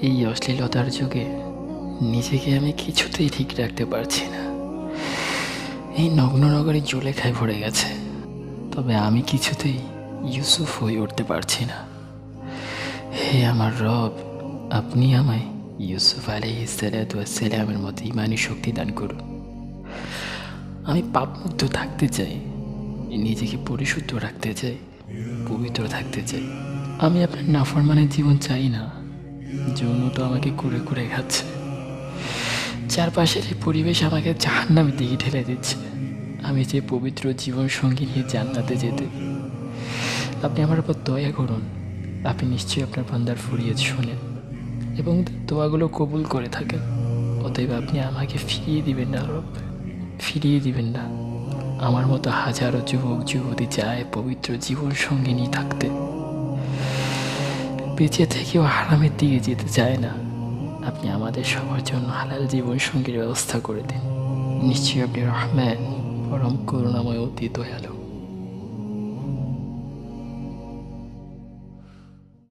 এই অশ্লীলতার যুগে নিজেকে আমি কিছুতেই ঠিক রাখতে পারছি না। এই নগ্ন নগরী জুলেখায় ভরে গেছে, তবে আমি কিছুতেই ইউসুফ হয়ে উঠতে পারছি না। হে আমার রব, আপনি আমায় ইউসুফ আলাইহিসসালামের মতো ইমানি শক্তি দান করুন। আমি পাপমুক্ত থাকতে চাই, নিজেকে পরিশুদ্ধ রাখতে চাই, পবিত্র থাকতে চাই। আমি আপনার নাফরমানের জীবন চাই না। যৌন তো আমাকে কুরে কুরে খাচ্ছে। চারপাশের এই পরিবেশ আমাকে জাহান্নামের দিকে ঠেলে দিচ্ছে। আমি যে পবিত্র জীবন সঙ্গী নিয়ে জান্নাতে যেতে, আপনি আমার উপর দয়া করুন। আপনি নিশ্চয়ই আপনার বান্দার ফরিয়াদ শোনেন এবং দোয়াগুলো কবুল করে থাকেন। অতএব আপনি আমাকে ফিরিয়ে দিবেন না রব, ফিরিয়ে দিবেন না। আমার মতো হাজারো যুবক যুবতী চায় পবিত্র জীবন সঙ্গিনী থাকতে, বেঁচে থেকেও হারামের দিকে যেতে চায় না। আপনি আমাদের সবার জন্য হালাল জীবন সঙ্গীর ব্যবস্থা করে দিন। নিশ্চয়ই আপনি রহমান, পরম করুণাময়, অতি দয়ালু।